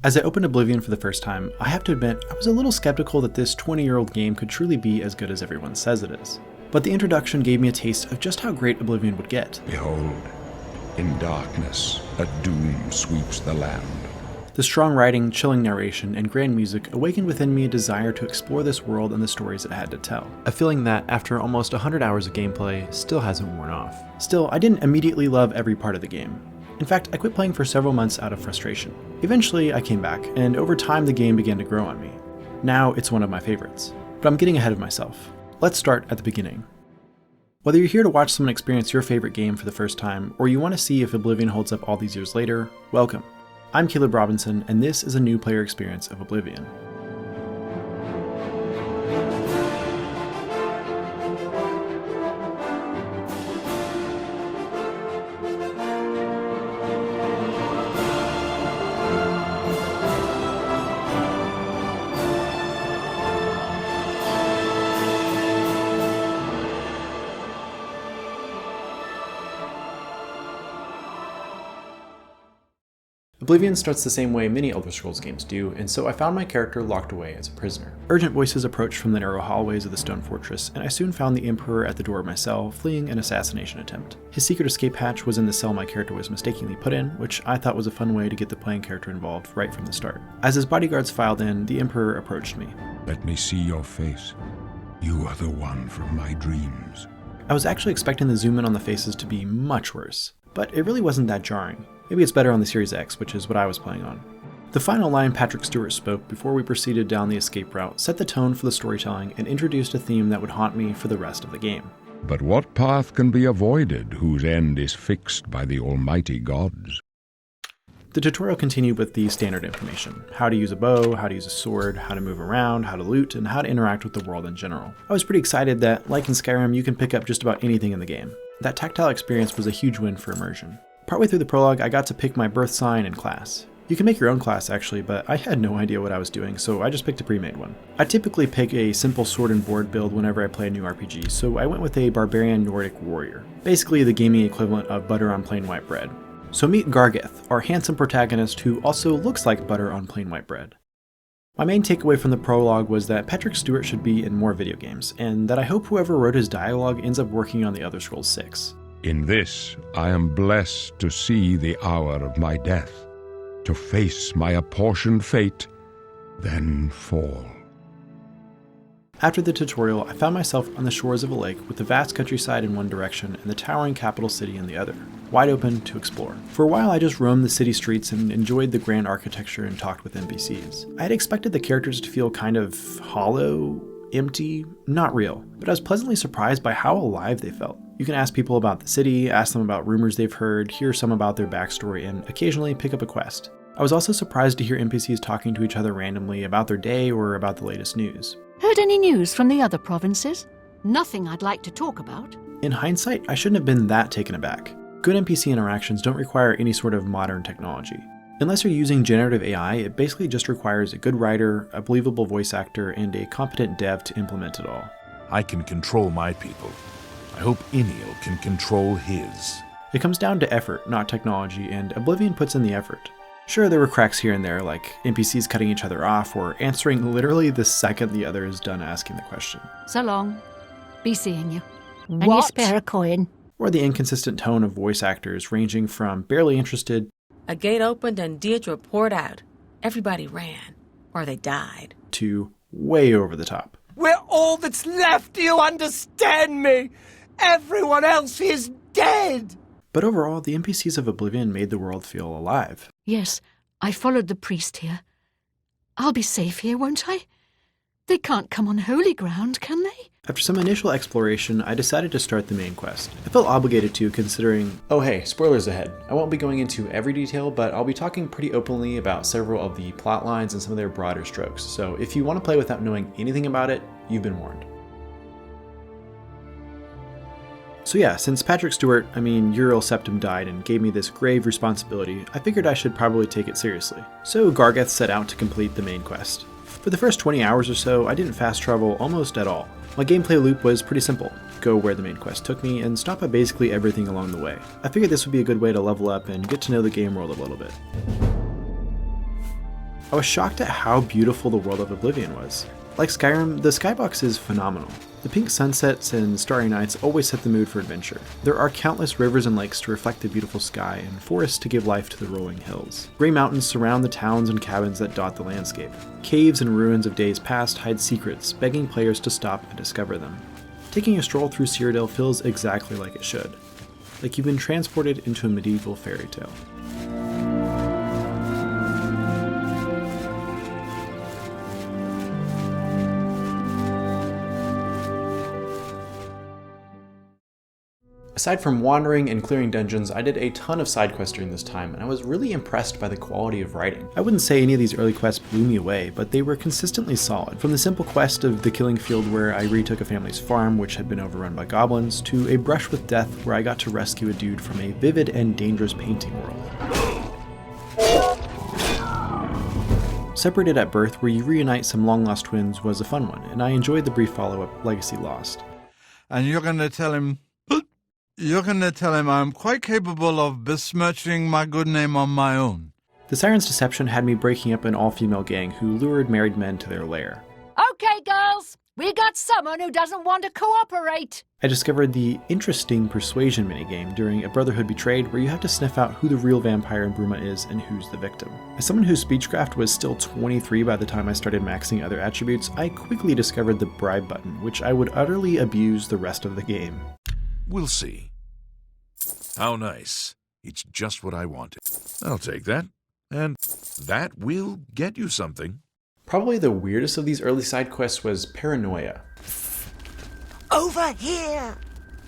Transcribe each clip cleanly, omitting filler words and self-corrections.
As I opened Oblivion for the first time, I have to admit I was a little skeptical that this 20-year-old game could truly be as good as everyone says it is. But the introduction gave me a taste of just how great Oblivion would get. Behold, in darkness, a doom sweeps the land. The strong writing, chilling narration, and grand music awakened within me a desire to explore this world and the stories it had to tell. A feeling that, after almost 100 hours of gameplay, still hasn't worn off. Still, I didn't immediately love every part of the game. In fact, I quit playing for several months out of frustration. Eventually, I came back, and over time the game began to grow on me. Now, it's one of my favorites. But I'm getting ahead of myself. Let's start at the beginning. Whether you're here to watch someone experience your favorite game for the first time, or you want to see if Oblivion holds up all these years later, welcome. I'm Caleb Robinson, and this is a new player experience of Oblivion. Oblivion starts the same way many Elder Scrolls games do, and so I found my character locked away as a prisoner. Urgent voices approached from the narrow hallways of the stone fortress, and I soon found the Emperor at the door of my cell, fleeing an assassination attempt. His secret escape hatch was in the cell my character was mistakenly put in, which I thought was a fun way to get the playing character involved right from the start. As his bodyguards filed in, the Emperor approached me. Let me see your face. You are the one from my dreams. I was actually expecting the zoom in on the faces to be much worse, but it really wasn't that jarring. Maybe it's better on the Series X, which is what I was playing on. The final line Patrick Stewart spoke before we proceeded down the escape route set the tone for the storytelling and introduced a theme that would haunt me for the rest of the game. But what path can be avoided whose end is fixed by the almighty gods? The tutorial continued with the standard information: how to use a bow, how to use a sword, how to move around, how to loot, and how to interact with the world in general. I was pretty excited that, like in Skyrim, you can pick up just about anything in the game. That tactile experience was a huge win for immersion. Partway through the prologue, I got to pick my birth sign and class. You can make your own class actually, but I had no idea what I was doing, so I just picked a pre-made one. I typically pick a simple sword and board build whenever I play a new RPG, so I went with a barbarian Nordic warrior. Basically the gaming equivalent of butter on plain white bread. So meet Gargeth, our handsome protagonist who also looks like butter on plain white bread. My main takeaway from the prologue was that Patrick Stewart should be in more video games, and that I hope whoever wrote his dialogue ends up working on the Elder Scrolls 6. In this, I am blessed to see the hour of my death, to face my apportioned fate, then fall. After the tutorial, I found myself on the shores of a lake with the vast countryside in one direction and the towering capital city in the other, wide open to explore. For a while I just roamed the city streets and enjoyed the grand architecture and talked with NPCs. I had expected the characters to feel kind of hollow, empty, not real, but I was pleasantly surprised by how alive they felt. You can ask people about the city, ask them about rumors they've heard, hear some about their backstory, and occasionally pick up a quest. I was also surprised to hear NPCs talking to each other randomly about their day or about the latest news. Heard any news from the other provinces? Nothing I'd like to talk about. In hindsight, I shouldn't have been that taken aback. Good NPC interactions don't require any sort of modern technology. Unless you're using generative AI, it basically just requires a good writer, a believable voice actor, and a competent dev to implement it all. I can control my people. I hope Enil can control his. It comes down to effort, not technology, and Oblivion puts in the effort. Sure, there were cracks here and there, like NPCs cutting each other off or answering literally the second the other is done asking the question. So long. Be seeing you. And you spare a coin. Or the inconsistent tone of voice actors ranging from barely interested, a gate opened and Deirdre poured out. Everybody ran, or they died, to way over the top. We're all that's left, do you understand me? Everyone else is dead! But overall, the NPCs of Oblivion made the world feel alive. Yes, I followed the priest here. I'll be safe here, won't I? They can't come on holy ground, can they? After some initial exploration, I decided to start the main quest. I felt obligated to, considering... Oh hey, spoilers ahead. I won't be going into every detail, but I'll be talking pretty openly about several of the plot lines and some of their broader strokes, so if you want to play without knowing anything about it, you've been warned. So yeah, since Patrick Stewart, Uriel Septim died and gave me this grave responsibility, I figured I should probably take it seriously. So Gargeth set out to complete the main quest. For the first 20 hours or so, I didn't fast travel almost at all. My gameplay loop was pretty simple. Go where the main quest took me and stop at basically everything along the way. I figured this would be a good way to level up and get to know the game world a little bit. I was shocked at how beautiful the world of Oblivion was. Like Skyrim, the skybox is phenomenal. The pink sunsets and starry nights always set the mood for adventure. There are countless rivers and lakes to reflect the beautiful sky, and forests to give life to the rolling hills. Gray mountains surround the towns and cabins that dot the landscape. Caves and ruins of days past hide secrets, begging players to stop and discover them. Taking a stroll through Cyrodiil feels exactly like it should. Like you've been transported into a medieval fairy tale. Aside from wandering and clearing dungeons, I did a ton of side quests during this time, and I was really impressed by the quality of writing. I wouldn't say any of these early quests blew me away, but they were consistently solid. From the simple quest of the Killing Field where I retook a family's farm which had been overrun by goblins, to a brush with death where I got to rescue a dude from a vivid and dangerous painting world. Separated at Birth, where you reunite some long-lost twins, was a fun one, and I enjoyed the brief follow-up, Legacy Lost. And you're gonna tell him I'm quite capable of besmirching my good name on my own. The Siren's Deception had me breaking up an all-female gang who lured married men to their lair. Okay, girls, we got someone who doesn't want to cooperate. I discovered the interesting Persuasion minigame during A Brotherhood Betrayed, where you have to sniff out who the real vampire in Bruma is and who's the victim. As someone whose speechcraft was still 23 by the time I started maxing other attributes, I quickly discovered the bribe button, which I would utterly abuse the rest of the game. We'll see. How nice. It's just what I wanted. I'll take that. And that will get you something. Probably the weirdest of these early side quests was Paranoia. Over here!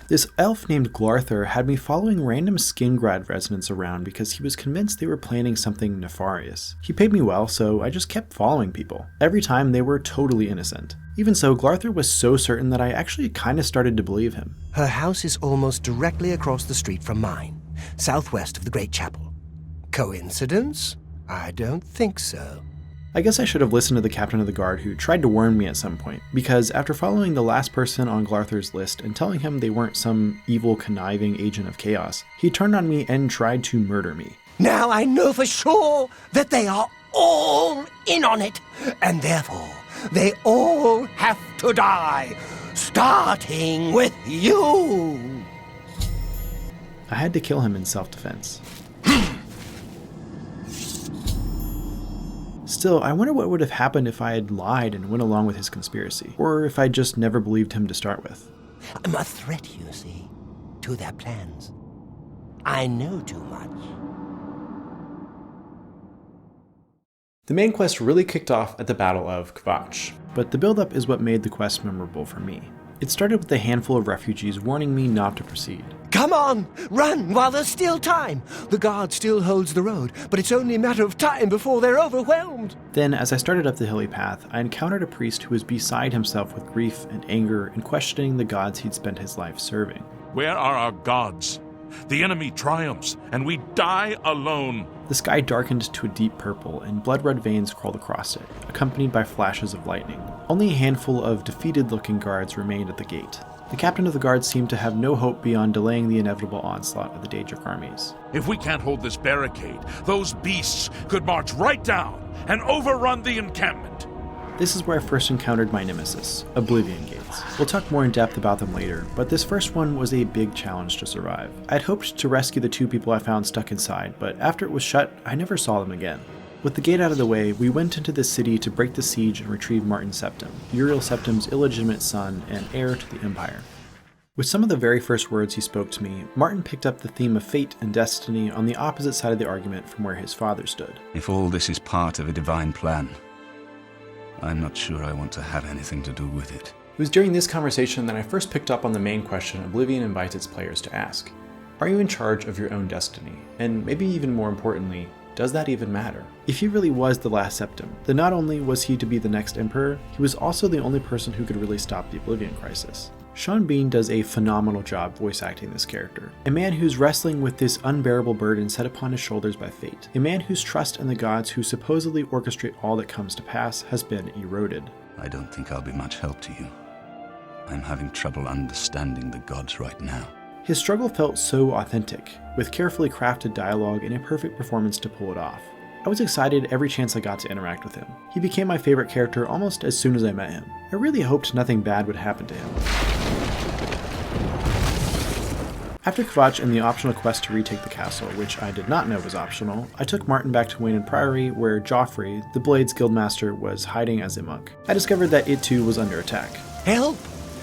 This elf named Glarthur had me following random Skingrad residents around because he was convinced they were planning something nefarious. He paid me well, so I just kept following people. Every time they were totally innocent. Even so, Glarthur was so certain that I actually kinda started to believe him. Her house is almost directly across the street from mine, southwest of the Great Chapel. Coincidence? I don't think so. I guess I should have listened to the captain of the guard who tried to warn me at some point, because after following the last person on Glarthur's list and telling him they weren't some evil, conniving agent of chaos, he turned on me and tried to murder me. Now I know for sure that they are all in on it, and therefore they all have to die, starting with you. I had to kill him in self-defense. Still, I wonder what would have happened if I had lied and went along with his conspiracy, or if I just never believed him to start with. I'm a threat, you see, to their plans. I know too much. The main quest really kicked off at the Battle of Kvatch, but the build-up is what made the quest memorable for me. It started with a handful of refugees warning me not to proceed. Come on, run while there's still time. The guard still holds the road, but it's only a matter of time before they're overwhelmed. Then, as I started up the hilly path, I encountered a priest who was beside himself with grief and anger and questioning the gods he'd spent his life serving. Where are our gods? The enemy triumphs, and we die alone. The sky darkened to a deep purple, and blood-red veins crawled across it, accompanied by flashes of lightning. Only a handful of defeated-looking guards remained at the gate. The captain of the guard seemed to have no hope beyond delaying the inevitable onslaught of the Daedric armies. If we can't hold this barricade, those beasts could march right down and overrun the encampment. This is where I first encountered my nemesis, Oblivion gates. We'll talk more in depth about them later, but this first one was a big challenge to survive. I'd hoped to rescue the two people I found stuck inside, but after it was shut, I never saw them again. With the gate out of the way, we went into the city to break the siege and retrieve Martin Septim, Uriel Septim's illegitimate son and heir to the Empire. With some of the very first words he spoke to me, Martin picked up the theme of fate and destiny on the opposite side of the argument from where his father stood. If all this is part of a divine plan, I'm not sure I want to have anything to do with it. It was during this conversation that I first picked up on the main question Oblivion invites its players to ask. Are you in charge of your own destiny? And maybe even more importantly, does that even matter? If he really was the last Septim, then not only was he to be the next emperor, he was also the only person who could really stop the Oblivion crisis. Sean Bean does a phenomenal job voice acting this character. A man who's wrestling with this unbearable burden set upon his shoulders by fate. A man whose trust in the gods who supposedly orchestrate all that comes to pass has been eroded. I don't think I'll be much help to you. I'm having trouble understanding the gods right now. His struggle felt so authentic, with carefully crafted dialogue and a perfect performance to pull it off. I was excited every chance I got to interact with him. He became my favorite character almost as soon as I met him. I really hoped nothing bad would happen to him. After Kvatch and the optional quest to retake the castle, which I did not know was optional, I took Martin back to Wayne Priory, where Joffrey, the Blades Guildmaster, was hiding as a monk. I discovered that it too was under attack. Help!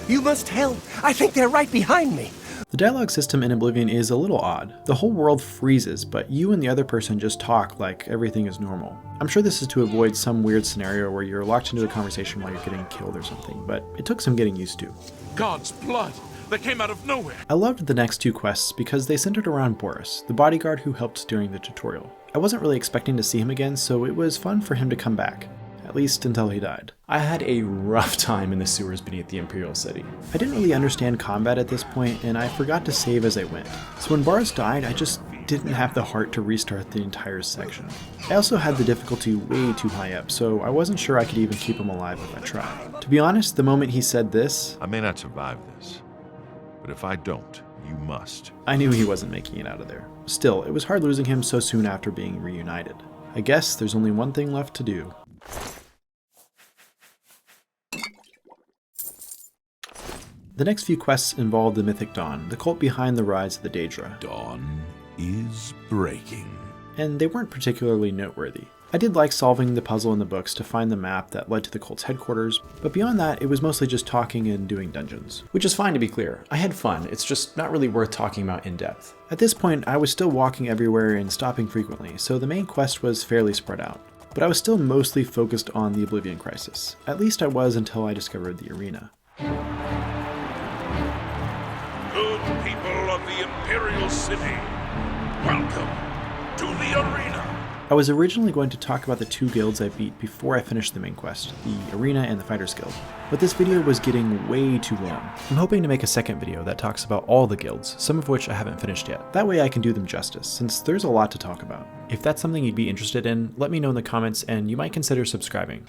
You must help! I think they're right behind me! The dialogue system in Oblivion is a little odd. The whole world freezes, but you and the other person just talk like everything is normal. I'm sure this is to avoid some weird scenario where you're locked into a conversation while you're getting killed or something, but it took some getting used to. God's blood! That came out of nowhere! I loved the next two quests because they centered around Boris, the bodyguard who helped during the tutorial. I wasn't really expecting to see him again, so it was fun for him to come back. At least until he died. I had a rough time in the sewers beneath the Imperial City. I didn't really understand combat at this point, and I forgot to save as I went. So when Boris died, I just didn't have the heart to restart the entire section. I also had the difficulty way too high up, so I wasn't sure I could even keep him alive if I tried. To be honest, the moment he said this, I may not survive this, but if I don't, you must. I knew he wasn't making it out of there. Still, it was hard losing him so soon after being reunited. I guess there's only one thing left to do. The next few quests involved the Mythic Dawn, the cult behind the rise of the Daedra. Dawn is breaking. And they weren't particularly noteworthy. I did like solving the puzzle in the books to find the map that led to the cult's headquarters, but beyond that, it was mostly just talking and doing dungeons. Which is fine, to be clear. I had fun, it's just not really worth talking about in depth. At this point, I was still walking everywhere and stopping frequently, so the main quest was fairly spread out. But I was still mostly focused on the Oblivion crisis. At least I was until I discovered the arena. Good people of the Imperial City, welcome to the arena. I was originally going to talk about the two guilds I beat before I finished the main quest, the Arena and the Fighters Guild, but this video was getting way too long. I'm hoping to make a second video that talks about all the guilds, some of which I haven't finished yet. That way I can do them justice, since there's a lot to talk about. If that's something you'd be interested in, let me know in the comments and you might consider subscribing.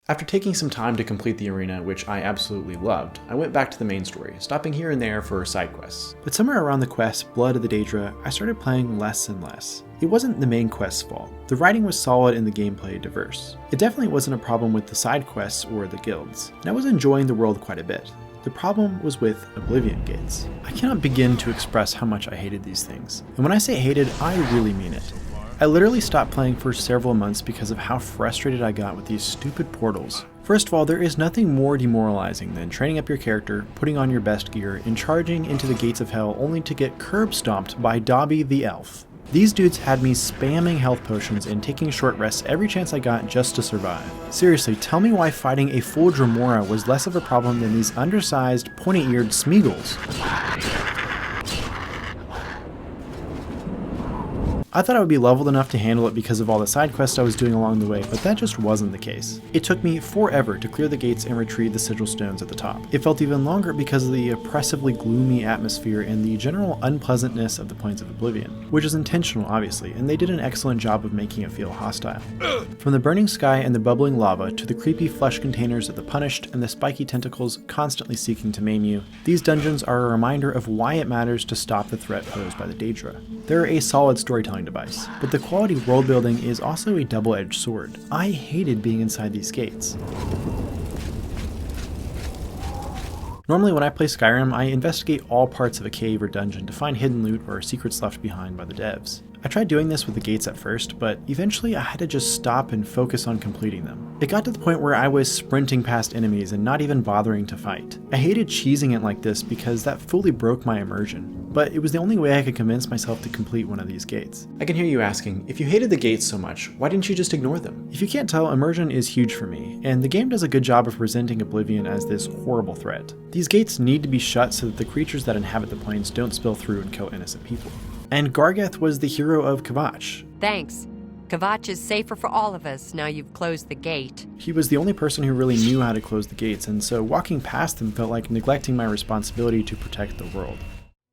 After taking some time to complete the arena, which I absolutely loved, I went back to the main story, stopping here and there for side quests. But somewhere around the quest, Blood of the Daedra, I started playing less and less. It wasn't the main quest's fault. The writing was solid and the gameplay diverse. It definitely wasn't a problem with the side quests or the guilds, and I was enjoying the world quite a bit. The problem was with Oblivion gates. I cannot begin to express how much I hated these things. And when I say hated, I really mean it. I literally stopped playing for several months because of how frustrated I got with these stupid portals. First of all, there is nothing more demoralizing than training up your character, putting on your best gear, and charging into the gates of hell only to get curb stomped by Dobby the elf. These dudes had me spamming health potions and taking short rests every chance I got just to survive. Seriously, tell me why fighting a full Dremora was less of a problem than these undersized, pointy-eared Smeagol's. I thought I would be leveled enough to handle it because of all the side quests I was doing along the way, but that just wasn't the case. It took me forever to clear the gates and retrieve the sigil stones at the top. It felt even longer because of the oppressively gloomy atmosphere and the general unpleasantness of the Plains of Oblivion, which is intentional obviously, and they did an excellent job of making it feel hostile. From the burning sky and the bubbling lava to the creepy flesh containers of the punished and the spiky tentacles constantly seeking to maim you, these dungeons are a reminder of why it matters to stop the threat posed by the Daedra. They're a solid storytelling device, but the quality world building is also a double-edged sword. I hated being inside these gates. Normally when I play Skyrim, I investigate all parts of a cave or dungeon to find hidden loot or secrets left behind by the devs. I tried doing this with the gates at first, but eventually I had to just stop and focus on completing them. It got to the point where I was sprinting past enemies and not even bothering to fight. I hated cheesing it like this because that fully broke my immersion, but it was the only way I could convince myself to complete one of these gates. I can hear you asking, if you hated the gates so much, why didn't you just ignore them? If you can't tell, immersion is huge for me, and the game does a good job of presenting Oblivion as this horrible threat. These gates need to be shut so that the creatures that inhabit the plains don't spill through and kill innocent people. And Gargeth was the hero of Kvatch. Thanks. Kvatch is safer for all of us now you've closed the gate. He was the only person who really knew how to close the gates, and so walking past them felt like neglecting my responsibility to protect the world.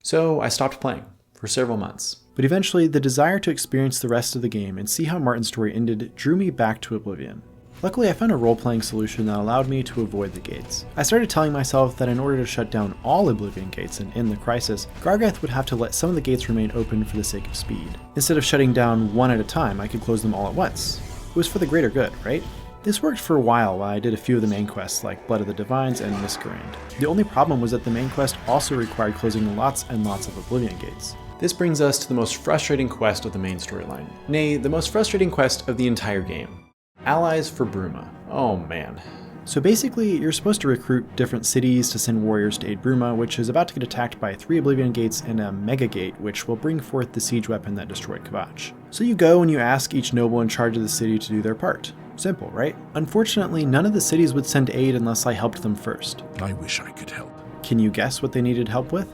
So I stopped playing for several months. But eventually, the desire to experience the rest of the game and see how Martin's story ended drew me back to Oblivion. Luckily, I found a role-playing solution that allowed me to avoid the gates. I started telling myself that in order to shut down all Oblivion gates and end the crisis, Gargeth would have to let some of the gates remain open for the sake of speed. Instead of shutting down one at a time, I could close them all at once. It was for the greater good, right? This worked for a while I did a few of the main quests like Blood of the Divines and Miscarand. The only problem was that the main quest also required closing lots and lots of Oblivion gates. This brings us to the most frustrating quest of the main storyline. Nay, the most frustrating quest of the entire game. Allies for Bruma. Oh man. So basically, you're supposed to recruit different cities to send warriors to aid Bruma, which is about to get attacked by 3 Oblivion gates and a Mega Gate, which will bring forth the siege weapon that destroyed Kvatch. So you go and you ask each noble in charge of the city to do their part. Simple, right? Unfortunately, none of the cities would send aid unless I helped them first. I wish I could help. Can you guess what they needed help with?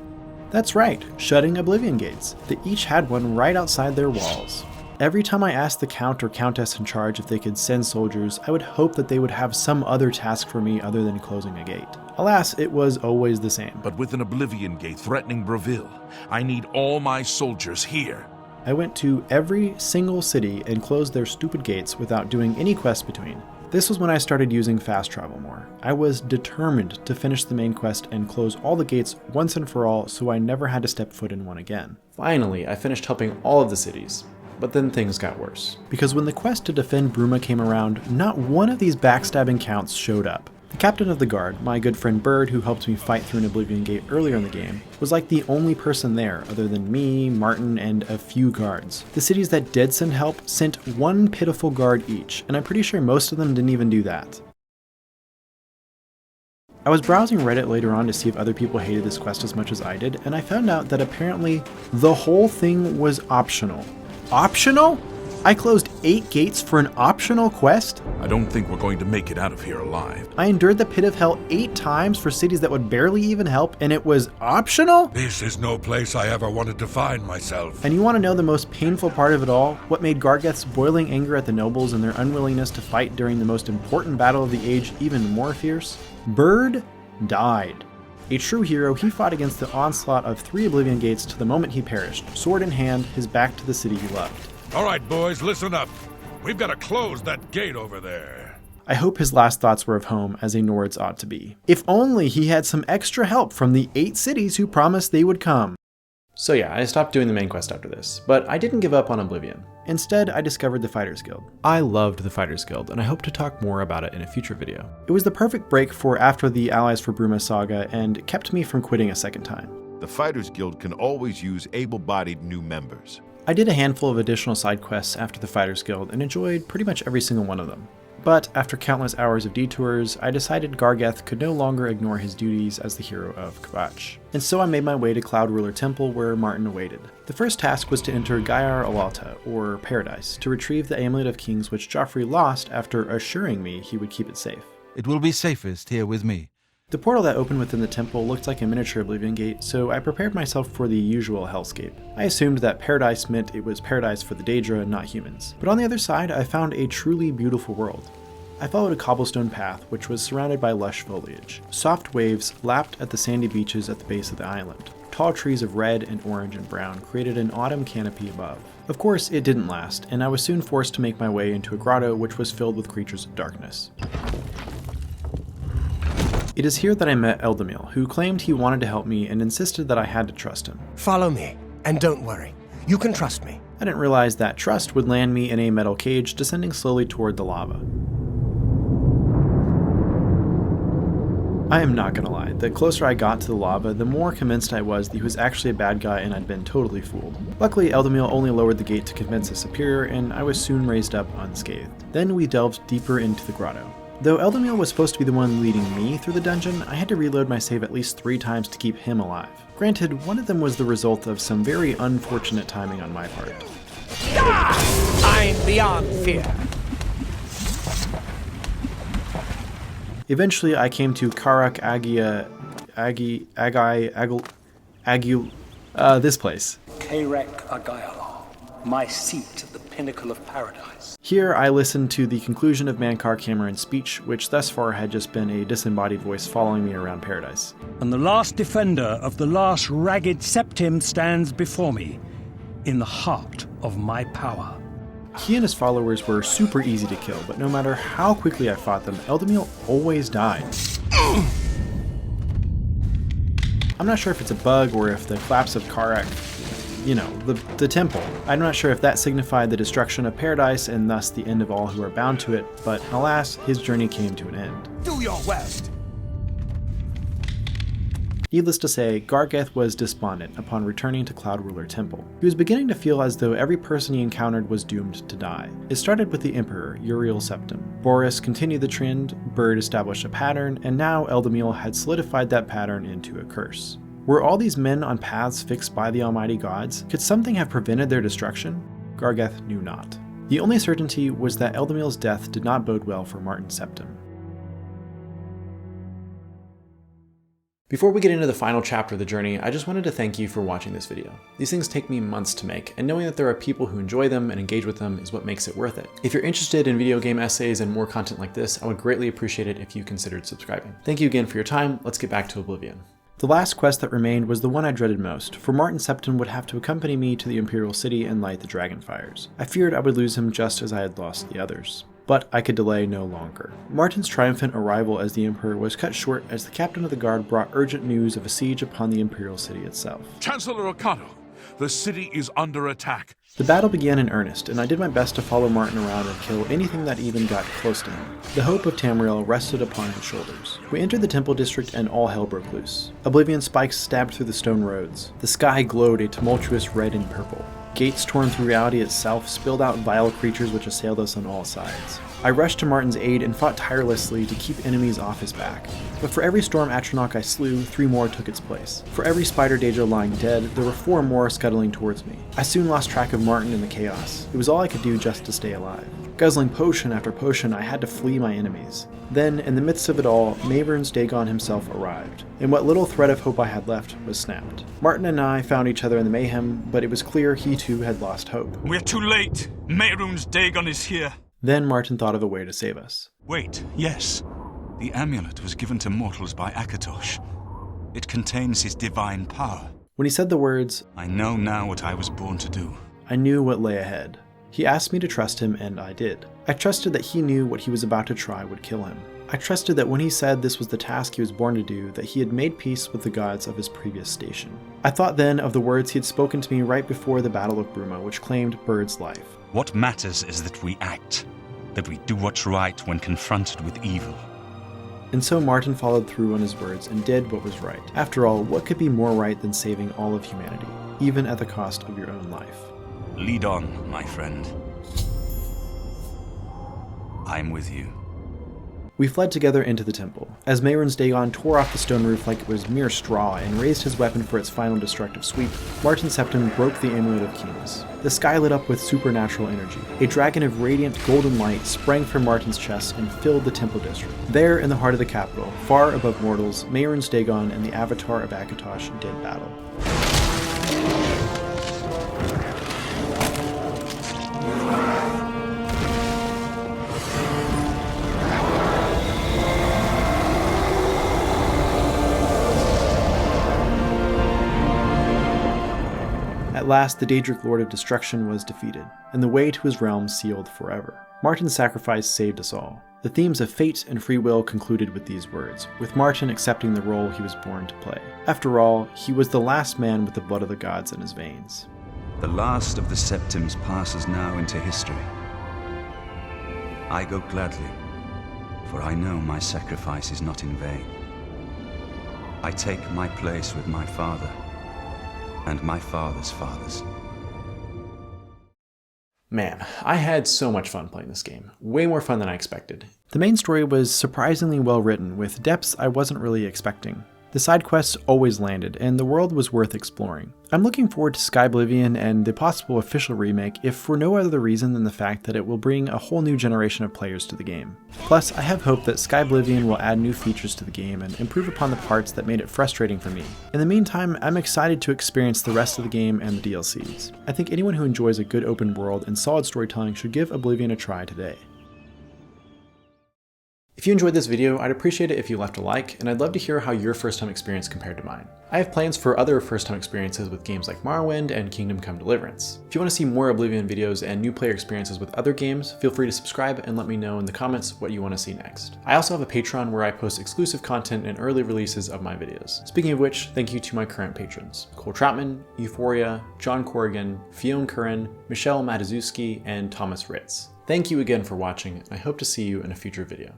That's right, shutting Oblivion gates. They each had one right outside their walls. Every time I asked the Count or Countess in charge if they could send soldiers, I would hope that they would have some other task for me other than closing a gate. Alas, it was always the same. But with an Oblivion gate threatening Breville, I need all my soldiers here. I went to every single city and closed their stupid gates without doing any quests between. This was when I started using fast travel more. I was determined to finish the main quest and close all the gates once and for all so I never had to step foot in one again. Finally, I finished helping all of the cities. But then things got worse. Because when the quest to defend Bruma came around, not one of these backstabbing counts showed up. The captain of the guard, my good friend Bird, who helped me fight through an Oblivion gate earlier in the game, was like the only person there other than me, Martin, and a few guards. The cities that did send help sent one pitiful guard each, and I'm pretty sure most of them didn't even do that. I was browsing Reddit later on to see if other people hated this quest as much as I did, and I found out that apparently the whole thing was optional. Optional? I closed 8 gates for an optional quest? I don't think we're going to make it out of here alive. I endured the pit of hell 8 times for cities that would barely even help, and it was optional? This is no place I ever wanted to find myself. And you want to know the most painful part of it all? What made Gargeth's boiling anger at the nobles and their unwillingness to fight during the most important battle of the age even more fierce? Bird died. A true hero, he fought against the onslaught of 3 Oblivion gates to the moment he perished, sword in hand, his back to the city he loved. All right, boys, listen up. We've got to close that gate over there. I hope his last thoughts were of home, as a Nord's ought to be. If only he had some extra help from the 8 cities who promised they would come. So yeah, I stopped doing the main quest after this, but I didn't give up on Oblivion. Instead, I discovered the Fighters Guild. I loved the Fighters Guild, and I hope to talk more about it in a future video. It was the perfect break for after the Allies for Bruma saga, and kept me from quitting a second time. The Fighters Guild can always use able-bodied new members. I did a handful of additional side quests after the Fighters Guild and enjoyed pretty much every single one of them. But after countless hours of detours, I decided Gargeth could no longer ignore his duties as the hero of Kvatch. And so I made my way to Cloud Ruler Temple where Martin awaited. The first task was to enter Gyar Alalta, or Paradise, to retrieve the Amulet of Kings which Joffrey lost after assuring me he would keep it safe. It will be safest here with me. The portal that opened within the temple looked like a miniature Oblivion gate, so I prepared myself for the usual hellscape. I assumed that paradise meant it was paradise for the Daedra and not humans. But on the other side, I found a truly beautiful world. I followed a cobblestone path, which was surrounded by lush foliage. Soft waves lapped at the sandy beaches at the base of the island. Tall trees of red and orange and brown created an autumn canopy above. Of course, it didn't last, and I was soon forced to make my way into a grotto which was filled with creatures of darkness. It is here that I met Eldamil, who claimed he wanted to help me and insisted that I had to trust him. Follow me, and don't worry. You can trust me. I didn't realize that trust would land me in a metal cage descending slowly toward the lava. I am not gonna lie, the closer I got to the lava, the more convinced I was that he was actually a bad guy and I'd been totally fooled. Luckily, Eldamil only lowered the gate to convince his superior, and I was soon raised up unscathed. Then we delved deeper into the grotto. Though Eldamil was supposed to be the one leading me through the dungeon, I had to reload my save at least 3 times to keep him alive. Granted, one of them was the result of some very unfortunate timing on my part. I'm beyond fear. Eventually, I came to Karak this place. Karek Agayala, my seat at the pinnacle of paradise. Here, I listened to the conclusion of Mankar Cameron's speech, which thus far had just been a disembodied voice following me around paradise. And the last defender of the last ragged septim stands before me, in the heart of my power. He and his followers were super easy to kill, but no matter how quickly I fought them, Eldamil always died. I'm not sure if it's a bug or if the collapse of Karak, the temple. I'm not sure if that signified the destruction of paradise and thus the end of all who are bound to it, but alas, his journey came to an end. Do your worst! Needless to say, Gargeth was despondent upon returning to Cloud Ruler Temple. He was beginning to feel as though every person he encountered was doomed to die. It started with the Emperor, Uriel Septim. Boris continued the trend, Bird established a pattern, and now Eldamil had solidified that pattern into a curse. Were all these men on paths fixed by the almighty gods? Could something have prevented their destruction? Gargeth knew not. The only certainty was that Eldamil's death did not bode well for Martin Septim. Before we get into the final chapter of the journey, I just wanted to thank you for watching this video. These things take me months to make, and knowing that there are people who enjoy them and engage with them is what makes it worth it. If you're interested in video game essays and more content like this, I would greatly appreciate it if you considered subscribing. Thank you again for your time. Let's get back to Oblivion. The last quest that remained was the one I dreaded most, for Martin Septim would have to accompany me to the Imperial City and light the dragon fires. I feared I would lose him just as I had lost the others. But I could delay no longer. Martin's triumphant arrival as the Emperor was cut short as the captain of the guard brought urgent news of a siege upon the Imperial City itself. Chancellor Ocado, the city is under attack. The battle began in earnest, and I did my best to follow Martin around and kill anything that even got close to him. The hope of Tamriel rested upon his shoulders. We entered the Temple District and all hell broke loose. Oblivion spikes stabbed through the stone roads. The sky glowed a tumultuous red and purple. Gates torn through reality itself spilled out vile creatures which assailed us on all sides. I rushed to Martin's aid and fought tirelessly to keep enemies off his back. But for every Storm Atronach I slew, 3 more took its place. For every Spider Daedra lying dead, there were 4 more scuttling towards me. I soon lost track of Martin in the chaos. It was all I could do just to stay alive. Guzzling potion after potion, I had to flee my enemies. Then, in the midst of it all, Mehrunes Dagon himself arrived, and what little thread of hope I had left was snapped. Martin and I found each other in the mayhem, but it was clear he too had lost hope. We're too late! Mehrunes Dagon is here! Then Martin thought of a way to save us. Wait, yes. The amulet was given to mortals by Akatosh. It contains his divine power. When he said the words, I know now what I was born to do. I knew what lay ahead. He asked me to trust him, and I did. I trusted that he knew what he was about to try would kill him. I trusted that when he said this was the task he was born to do, that he had made peace with the gods of his previous station. I thought then of the words he had spoken to me right before the Battle of Bruma, which claimed Bird's life. What matters is that we act, that we do what's right when confronted with evil. And so Martin followed through on his words and did what was right. After all, what could be more right than saving all of humanity, even at the cost of your own life? Lead on, my friend. I'm with you. We fled together into the temple, as Mehrunes Dagon tore off the stone roof like it was mere straw and raised his weapon for its final destructive sweep. Martin Septim broke the Amulet of Kings. The sky lit up with supernatural energy. A dragon of radiant golden light sprang from Martin's chest and filled the temple district. There, in the heart of the capital, far above mortals, Mehrunes Dagon and the Avatar of Akatosh did battle. At last, the Daedric Lord of Destruction was defeated, and the way to his realm sealed forever. Martin's sacrifice saved us all. The themes of fate and free will concluded with these words, with Martin accepting the role he was born to play. After all, he was the last man with the blood of the gods in his veins. The last of the Septims passes now into history. I go gladly, for I know my sacrifice is not in vain. I take my place with my father, and my father's fathers. Man, I had so much fun playing this game. Way more fun than I expected. The main story was surprisingly well written, with depths I wasn't really expecting. The side quests always landed, and the world was worth exploring. I'm looking forward to Sky Oblivion and the possible official remake, if for no other reason than the fact that it will bring a whole new generation of players to the game. Plus, I have hope that Sky Oblivion will add new features to the game and improve upon the parts that made it frustrating for me. In the meantime, I'm excited to experience the rest of the game and the DLCs. I think anyone who enjoys a good open world and solid storytelling should give Oblivion a try today. If you enjoyed this video, I'd appreciate it if you left a like, and I'd love to hear how your first time experience compared to mine. I have plans for other first time experiences with games like Morrowind and Kingdom Come Deliverance. If you want to see more Oblivion videos and new player experiences with other games, feel free to subscribe and let me know in the comments what you want to see next. I also have a Patreon where I post exclusive content and early releases of my videos. Speaking of which, thank you to my current patrons: Cole Troutman, Euphoria, John Corrigan, Fionn Curran, Michelle Matuszewski, and Thomas Ritz. Thank you again for watching, and I hope to see you in a future video.